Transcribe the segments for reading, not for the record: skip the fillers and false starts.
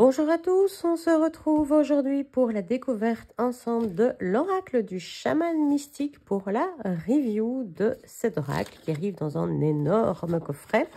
Bonjour à tous, on se retrouve aujourd'hui pour la découverte ensemble de l'oracle du chaman mystique pour la review de cet oracle qui arrive dans un énorme coffret.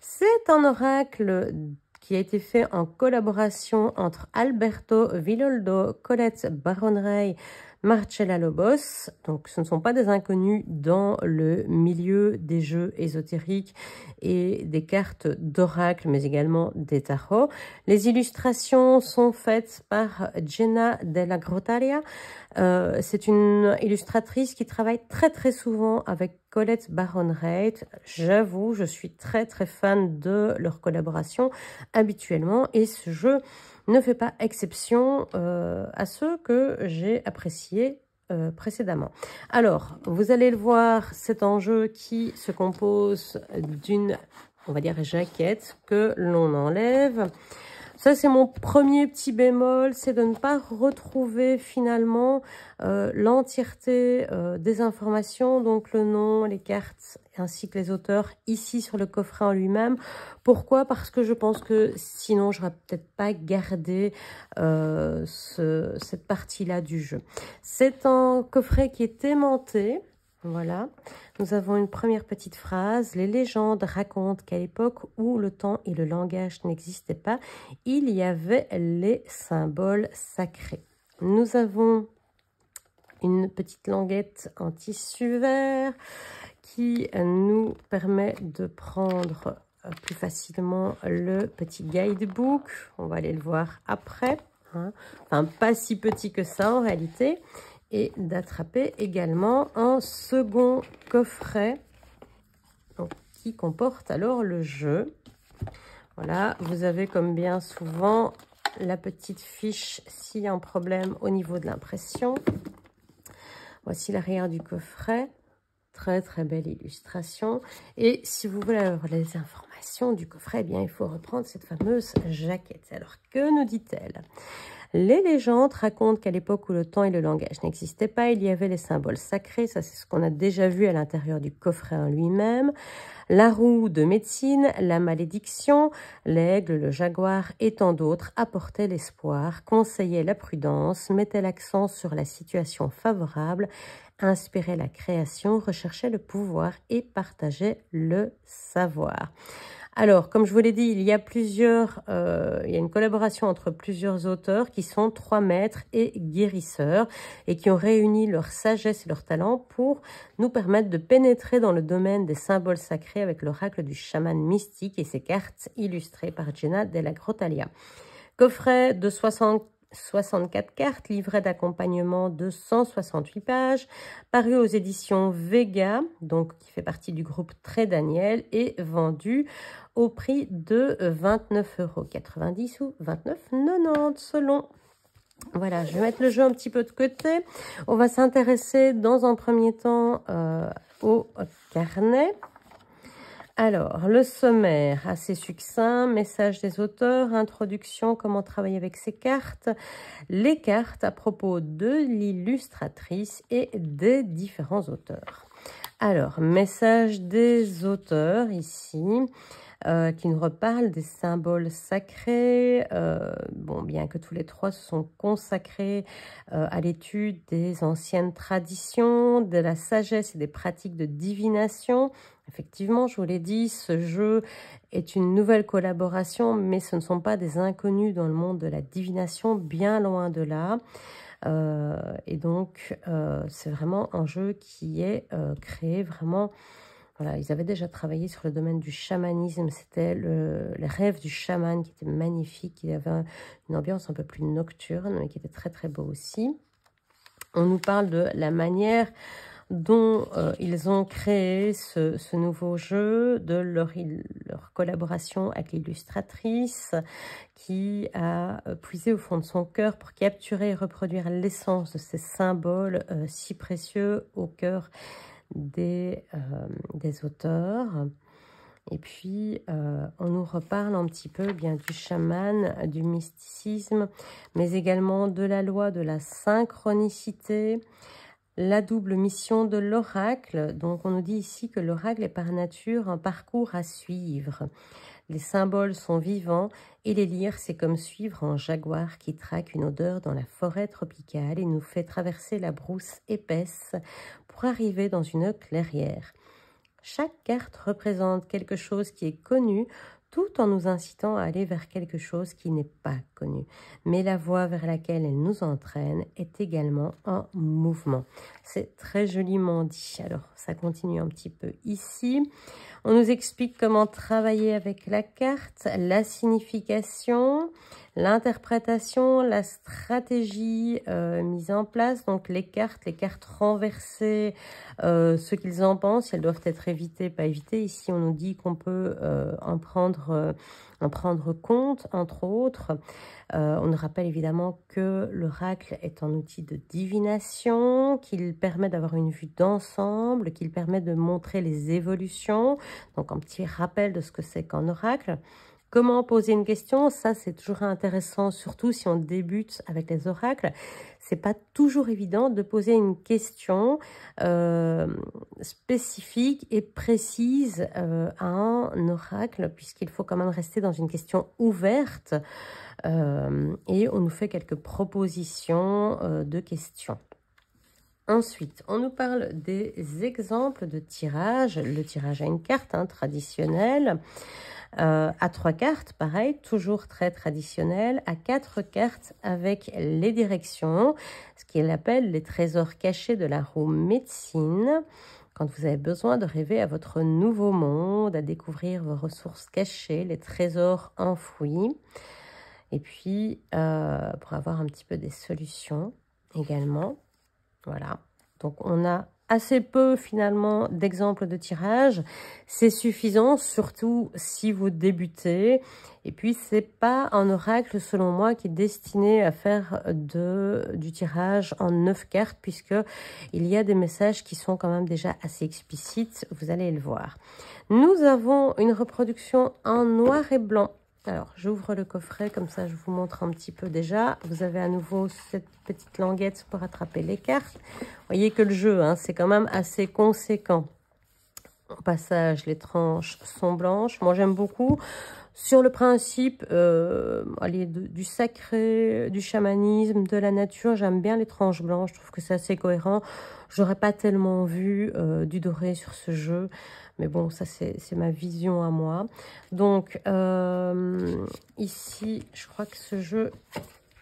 C'est un oracle qui a été fait en collaboration entre Alberto Villoldo, Colette Baronrey, Marcella Lobos. Donc ce ne sont pas des inconnus dans le milieu des jeux ésotériques et des cartes d'oracle, mais également des tarots. Les illustrations sont faites par Jenna Della Grottaria. C'est une illustratrice qui travaille très souvent avec Colette Baronrey. J'avoue, je suis très fan de leur collaboration habituellement et ce jeu ne fait pas exception à ceux que j'ai appréciés précédemment. Alors, vous allez le voir, c'est un jeu qui se compose d'une, on va dire, jaquette que l'on enlève. Ça, c'est mon premier petit bémol, c'est de ne pas retrouver finalement l'entièreté des informations, donc le nom, les cartes, ainsi que les auteurs, ici sur le coffret en lui-même. Pourquoi? Parce que je pense que sinon, j'aurais peut-être pas gardé cette partie-là du jeu. C'est un coffret qui est aimanté. Voilà, nous avons une première petite phrase. Les légendes racontent qu'à l'époque où le temps et le langage n'existaient pas, il y avait les symboles sacrés. Nous avons une petite languette en tissu vert qui nous permet de prendre plus facilement le petit guidebook. On va aller le voir après. Hein. Enfin, pas si petit que ça en réalité. Et d'attraper également un second coffret donc, qui comporte alors le jeu. Voilà, vous avez comme bien souvent la petite fiche s'il y a un problème au niveau de l'impression. Voici l'arrière du coffret. Très belle illustration. Et si vous voulez avoir les informations du coffret, eh bien, il faut reprendre cette fameuse jaquette. Alors, que nous dit-elle ? Les légendes racontent qu'à l'époque où le temps et le langage n'existaient pas, il y avait les symboles sacrés. Ça, c'est ce qu'on a déjà vu à l'intérieur du coffret en lui-même. La roue de médecine, la malédiction, l'aigle, le jaguar et tant d'autres apportaient l'espoir, conseillaient la prudence, mettaient l'accent sur la situation favorable, inspiraient la création, recherchaient le pouvoir et partageaient le savoir. Alors, comme je vous l'ai dit, il y a une collaboration entre plusieurs auteurs qui sont 3 maîtres et guérisseurs et qui ont réuni leur sagesse et leur talent pour nous permettre de pénétrer dans le domaine des symboles sacrés avec l'oracle du chaman mystique et ses cartes illustrées par Jenna Della Grottaria. Coffret de 64 cartes, livret d'accompagnement de 168 pages, paru aux éditions Vega, donc qui fait partie du groupe Très Daniel, et vendu au prix de 29,90 € ou 29,90 € selon. Voilà, je vais mettre le jeu un petit peu de côté. On va s'intéresser dans un premier temps au carnet. Alors, le sommaire, assez succinct, message des auteurs, introduction, comment travailler avec ces cartes, les cartes à propos de l'illustratrice et des différents auteurs. Alors, message des auteurs ici, qui nous reparlent des symboles sacrés. Bon, bien que tous les 3 se sont consacrés à l'étude des anciennes traditions, de la sagesse et des pratiques de divination. Effectivement, je vous l'ai dit, ce jeu est une nouvelle collaboration, mais ce ne sont pas des inconnus dans le monde de la divination, bien loin de là. Et donc, c'est vraiment un jeu qui est créé vraiment... Voilà, ils avaient déjà travaillé sur le domaine du chamanisme. C'était les rêves du chaman qui était magnifique. Il y avait une ambiance un peu plus nocturne, mais qui était très beau aussi. On nous parle de la manière dont ils ont créé ce nouveau jeu, de leur collaboration avec l'illustratrice qui a puisé au fond de son cœur pour capturer et reproduire l'essence de ces symboles si précieux au cœur des auteurs. Et puis, on nous reparle un petit peu bien du chaman, du mysticisme, mais également de la loi de la synchronicité, la double mission de l'oracle. Donc, on nous dit ici que l'oracle est par nature un parcours à suivre. Les symboles sont vivants et les lire, c'est comme suivre un jaguar qui traque une odeur dans la forêt tropicale et nous fait traverser la brousse épaisse pour arriver dans une clairière. Chaque carte représente quelque chose qui est connu, tout en nous incitant à aller vers quelque chose qui n'est pas connu. Mais la voie vers laquelle elle nous entraîne est également en mouvement. C'est très joliment dit. Alors, ça continue un petit peu ici. On nous explique comment travailler avec la carte, la signification, l'interprétation, la stratégie mise en place. Donc, les cartes renversées, ce qu'ils en pensent, elles doivent être évitées, pas évitées. Ici, on nous dit qu'on peut en prendre compte, entre autres. On nous rappelle évidemment que l'oracle est un outil de divination, qu'il permet d'avoir une vue d'ensemble, qu'il permet de montrer les évolutions. Donc, un petit rappel de ce que c'est qu'un oracle. Comment poser une question? Ça, c'est toujours intéressant, surtout si on débute avec les oracles. C'est pas toujours évident de poser une question spécifique et précise à un oracle, puisqu'il faut quand même rester dans une question ouverte. Et on nous fait quelques propositions de questions. Ensuite, on nous parle des exemples de tirage. Le tirage à une carte traditionnelle. À 3 cartes, pareil, toujours très traditionnel, à 4 cartes avec les directions, ce qu'il appelle les trésors cachés de la roue médecine. Quand vous avez besoin de rêver à votre nouveau monde, à découvrir vos ressources cachées, les trésors enfouis. Et puis, pour avoir un petit peu des solutions également. Voilà, donc on a assez peu finalement d'exemples de tirage. C'est suffisant, surtout si vous débutez. Et puis, c'est pas un oracle, selon moi, qui est destiné à faire du tirage en 9 cartes, puisque il y a des messages qui sont quand même déjà assez explicites. Vous allez le voir. Nous avons une reproduction en noir et blanc. Alors, j'ouvre le coffret, comme ça je vous montre un petit peu déjà. Vous avez à nouveau cette petite languette pour attraper les cartes. Vous voyez que le jeu, c'est quand même assez conséquent. Au passage, les tranches sont blanches. Moi, j'aime beaucoup. Sur le principe du sacré, du chamanisme, de la nature, j'aime bien les tranches blanches. Je trouve que c'est assez cohérent. J'aurais pas tellement vu du doré sur ce jeu. Mais bon, ça, c'est ma vision à moi. Donc, ici, je crois que ce jeu,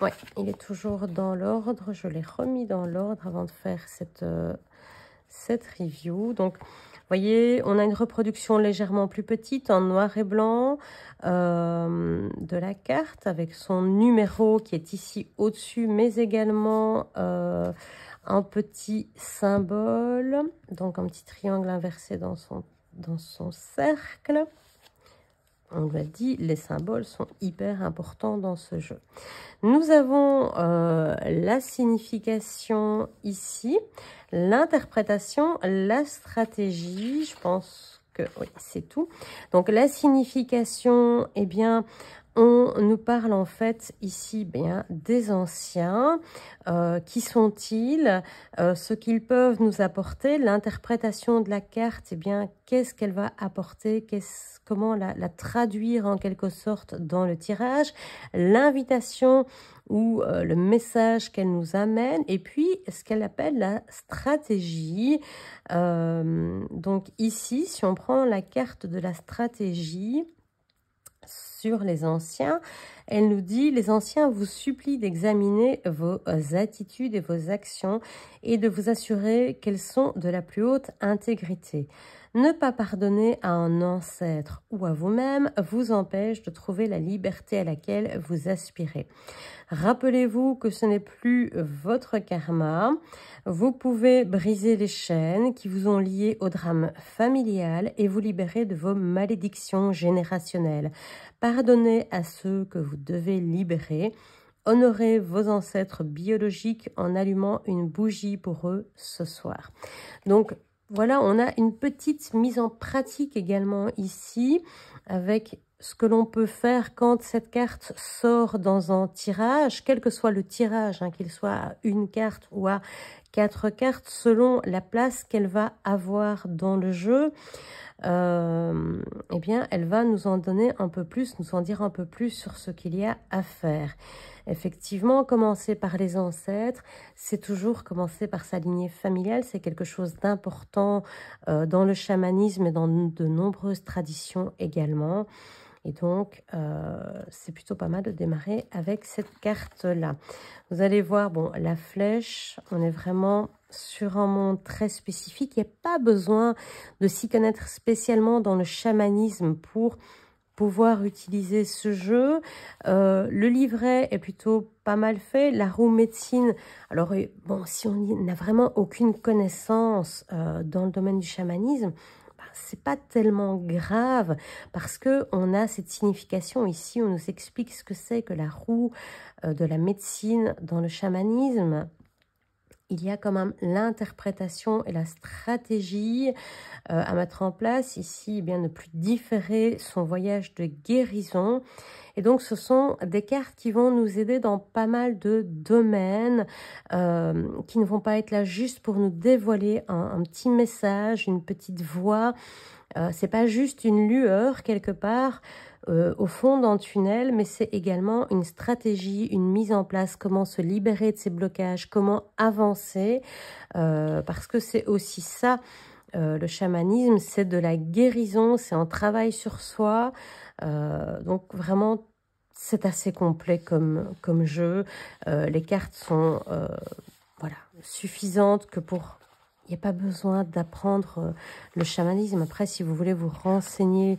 ouais, il est toujours dans l'ordre. Je l'ai remis dans l'ordre avant de faire cette review. Donc, vous voyez, on a une reproduction légèrement plus petite en noir et blanc de la carte avec son numéro qui est ici au-dessus, mais également un petit symbole, donc un petit triangle inversé dans son cercle. On l'a dit, les symboles sont hyper importants dans ce jeu. Nous avons la signification ici, l'interprétation, la stratégie. Je pense que oui, c'est tout. Donc la signification, eh bien, on nous parle en fait ici des anciens. Qui sont-ils? Ce qu'ils peuvent nous apporter. L'interprétation de la carte, eh bien, qu'est-ce qu'elle va apporter? Comment la traduire en quelque sorte dans le tirage? L'invitation ou le message qu'elle nous amène. Et puis, ce qu'elle appelle la stratégie. Donc ici, si on prend la carte de la stratégie sur les anciens, elle nous dit: les anciens vous supplient d'examiner vos attitudes et vos actions et de vous assurer qu'elles sont de la plus haute intégrité. Ne pas pardonner à un ancêtre ou à vous-même vous empêche de trouver la liberté à laquelle vous aspirez. Rappelez-vous que ce n'est plus votre karma. Vous pouvez briser les chaînes qui vous ont lié au drame familial et vous libérer de vos malédictions générationnelles. Pardonnez à ceux que vous devez libérer. Honorez vos ancêtres biologiques en allumant une bougie pour eux ce soir. Donc, voilà, on a une petite mise en pratique également ici avec ce que l'on peut faire quand cette carte sort dans un tirage, quel que soit le tirage, qu'il soit à une carte ou à 4 cartes selon la place qu'elle va avoir dans le jeu. Eh bien, elle va nous en donner un peu plus, nous en dire un peu plus sur ce qu'il y a à faire. Effectivement, commencer par les ancêtres, c'est toujours commencer par sa lignée familiale. C'est quelque chose d'important dans le chamanisme et dans de nombreuses traditions également. Et donc, c'est plutôt pas mal de démarrer avec cette carte-là. Vous allez voir, bon, la flèche, on est vraiment sur un monde très spécifique. Il n'y a pas besoin de s'y connaître spécialement dans le chamanisme pour pouvoir utiliser ce jeu. Le livret est plutôt pas mal fait. La roue médecine, alors bon, si on n'a vraiment aucune connaissance dans le domaine du chamanisme, c'est pas tellement grave parce que on a cette signification ici. On nous explique ce que c'est que la roue de la médecine dans le chamanisme. Il y a quand même l'interprétation et la stratégie à mettre en place ici, eh bien ne plus différer son voyage de guérison. Et donc, ce sont des cartes qui vont nous aider dans pas mal de domaines, qui ne vont pas être là juste pour nous dévoiler un petit message, une petite voix. C'est pas juste une lueur quelque part au fond d'un tunnel, mais c'est également une stratégie, une mise en place, comment se libérer de ces blocages, comment avancer, parce que c'est aussi ça. Le chamanisme, c'est de la guérison, c'est un travail sur soi. Donc vraiment, c'est assez complet comme jeu. Les cartes sont voilà, suffisantes que pour... Il n'y a pas besoin d'apprendre le chamanisme. Après, si vous voulez vous renseigner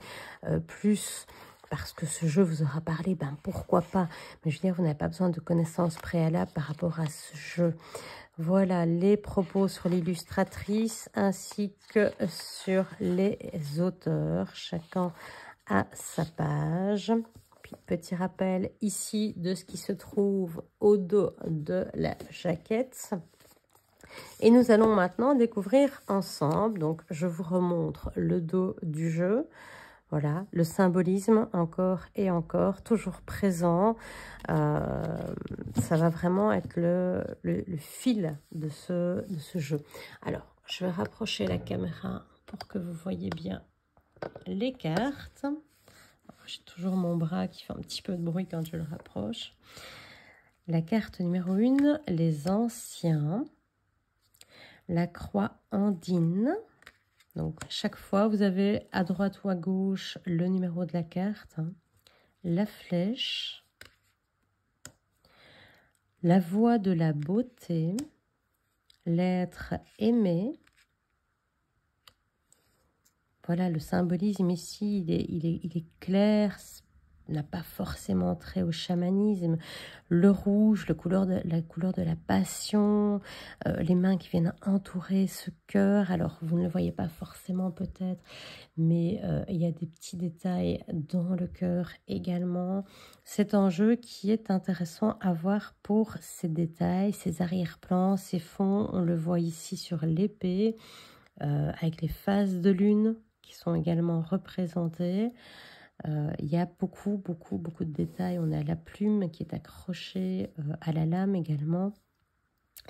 plus, parce que ce jeu vous aura parlé, ben pourquoi pas. Mais je veux dire, vous n'avez pas besoin de connaissances préalables par rapport à ce jeu. Voilà les propos sur l'illustratrice ainsi que sur les auteurs. Chacun a sa page. Puis petit rappel ici de ce qui se trouve au dos de la jaquette. Et nous allons maintenant découvrir ensemble. Donc je vous remontre le dos du jeu. Voilà, le symbolisme encore et encore, toujours présent. Ça va vraiment être le fil de ce jeu. Alors, je vais rapprocher la caméra pour que vous voyez bien les cartes. J'ai toujours mon bras qui fait un petit peu de bruit quand je le rapproche. La carte numéro 1, les anciens. La croix andine. Donc, chaque fois, vous avez à droite ou à gauche le numéro de la carte, la flèche, la voix de la beauté, l'être aimé. Voilà, le symbolisme ici, il est clair, n'a pas forcément trait au chamanisme. Le rouge, la couleur de la passion, les mains qui viennent entourer ce cœur. Alors, vous ne le voyez pas forcément peut-être, mais il y a des petits détails dans le cœur également. C'est un jeu qui est intéressant à voir pour ces détails, ces arrière-plans, ces fonds. On le voit ici sur l'épée, avec les phases de lune qui sont également représentées. Il y a beaucoup de détails. On a la plume qui est accrochée à la lame également.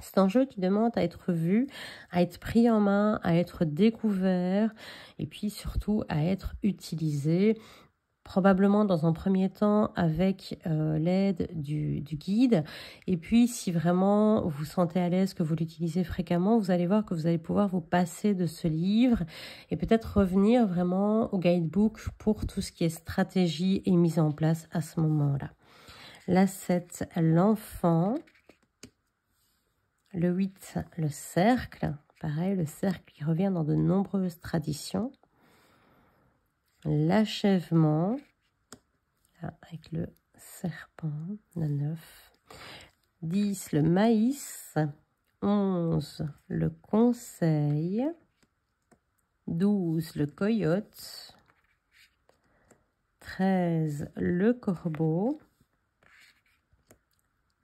C'est un jeu qui demande à être vu, à être pris en main, à être découvert et puis surtout à être utilisé. Probablement dans un premier temps avec l'aide du guide. Et puis, si vraiment vous sentez à l'aise, que vous l'utilisez fréquemment, vous allez voir que vous allez pouvoir vous passer de ce livre et peut-être revenir vraiment au guidebook pour tout ce qui est stratégie et mise en place à ce moment-là. La 7, l'enfant. Le 8, le cercle. Pareil, le cercle qui revient dans de nombreuses traditions. L'achèvement, avec le serpent, le 9. 10, le maïs. 11, le conseil. 12, le coyote. 13, le corbeau.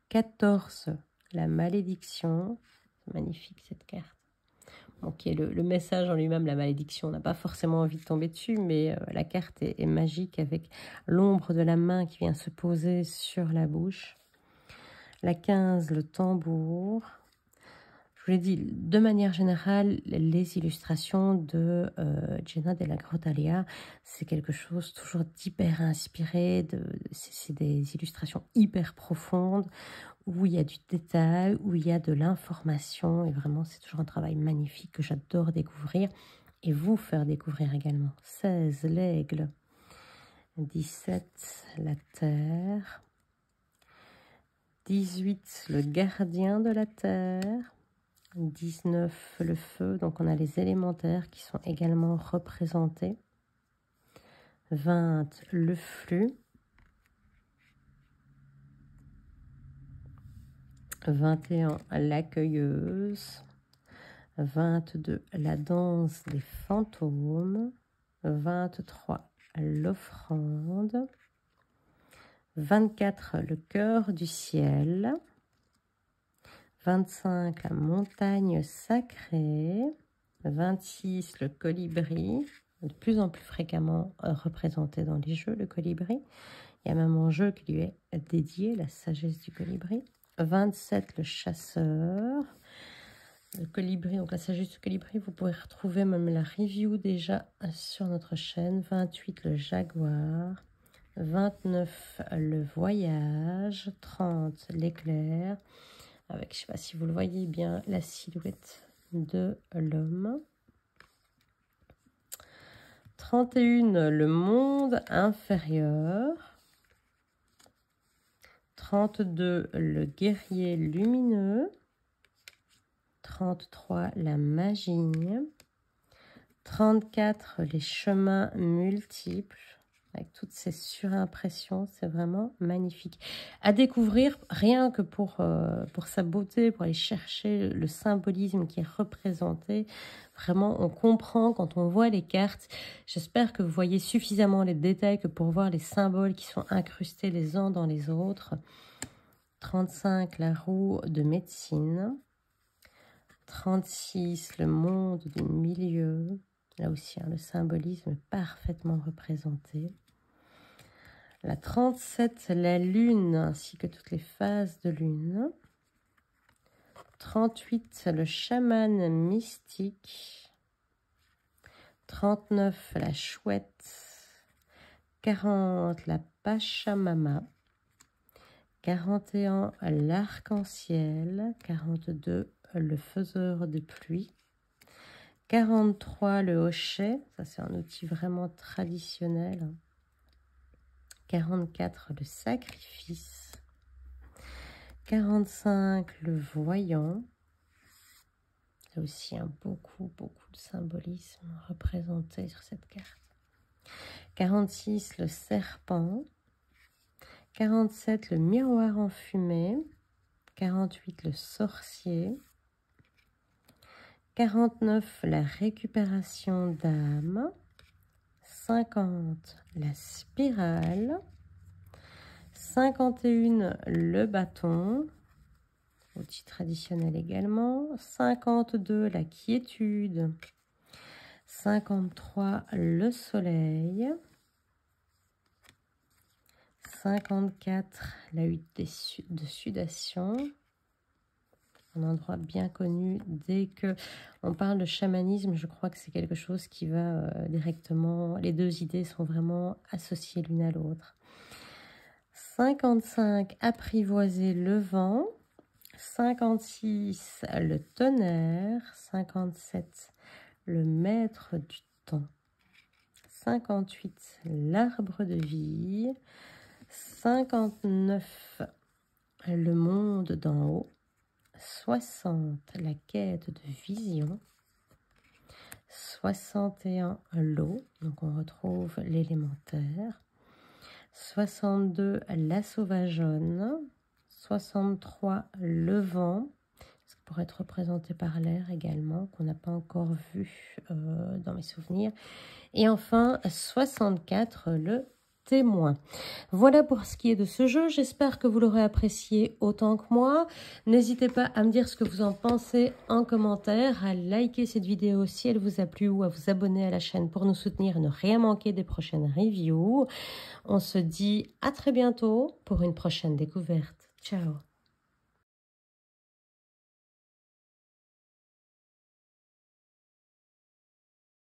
14, la malédiction. C'est magnifique cette carte. Ok, le message en lui-même, la malédiction, on n'a pas forcément envie de tomber dessus, mais la carte est magique avec l'ombre de la main qui vient se poser sur la bouche. La 15, le tambour. Je vous l'ai dit, de manière générale, les illustrations de Jenna Della Grottaglia, c'est quelque chose toujours d'hyper inspiré, c'est des illustrations hyper profondes, où il y a du détail, où il y a de l'information, et vraiment c'est toujours un travail magnifique que j'adore découvrir, et vous faire découvrir également. 16, l'aigle. 17, la terre. 18, le gardien de la terre. 19, le feu. Donc on a les élémentaires qui sont également représentés. 20, le flux. 21, l'accueilleuse. 22, la danse des fantômes. 23, l'offrande. 24, le cœur du ciel. 25, la montagne sacrée. 26, le colibri, de plus en plus fréquemment représenté dans les jeux, le colibri. Il y a même un jeu qui lui est dédié, la sagesse du colibri. 27, le chasseur. Le colibri, donc la sagesse du colibri, vous pouvez retrouver même la review déjà sur notre chaîne. 28, le jaguar. 29, le voyage. 30, l'éclair. Avec, je ne sais pas si vous le voyez bien, la silhouette de l'homme. 31, le monde inférieur. 32, le guerrier lumineux. 33, la magie. 34, les chemins multiples. Avec toutes ces surimpressions, c'est vraiment magnifique. À découvrir, rien que pour sa beauté, pour aller chercher le symbolisme qui est représenté. Vraiment, on comprend quand on voit les cartes. J'espère que vous voyez suffisamment les détails que pour voir les symboles qui sont incrustés les uns dans les autres. 35, la roue de médecine. 36, le monde du milieu. Là aussi, hein, le symbolisme est parfaitement représenté. La 37, la lune, ainsi que toutes les phases de lune. 38, le chaman mystique. 39, la chouette. 40, la Pachamama. 41, l'arc-en-ciel. 42, le faiseur de pluie. 43, le hochet. Ça, c'est un outil vraiment traditionnel. 44, le sacrifice. 45, le voyant. Il y a aussi beaucoup de symbolisme représenté sur cette carte. 46, le serpent. 47, le miroir enfumé. 48, le sorcier. 49, la récupération d'âme. 50, la spirale. 51, le bâton. Outil traditionnel également. 52, la quiétude. 53, le soleil. 54, la hutte de sudation. Un endroit bien connu. Dès que on parle de chamanisme, je crois que c'est quelque chose qui va directement... Les deux idées sont vraiment associées l'une à l'autre. 55, apprivoiser le vent. 56, le tonnerre. 57, le maître du temps. 58, l'arbre de vie. 59, le monde d'en haut. 60, la quête de vision. 61, l'eau. Donc on retrouve l'élémentaire. 62, la sauvageonne. 63, le vent. Ça pourrait être représenté par l'air également, qu'on n'a pas encore vu dans mes souvenirs. Et enfin, 64, le témoin. Voilà pour ce qui est de ce jeu. J'espère que vous l'aurez apprécié autant que moi. N'hésitez pas à me dire ce que vous en pensez en commentaire, à liker cette vidéo si elle vous a plu ou à vous abonner à la chaîne pour nous soutenir et ne rien manquer des prochaines reviews. On se dit à très bientôt pour une prochaine découverte. Ciao!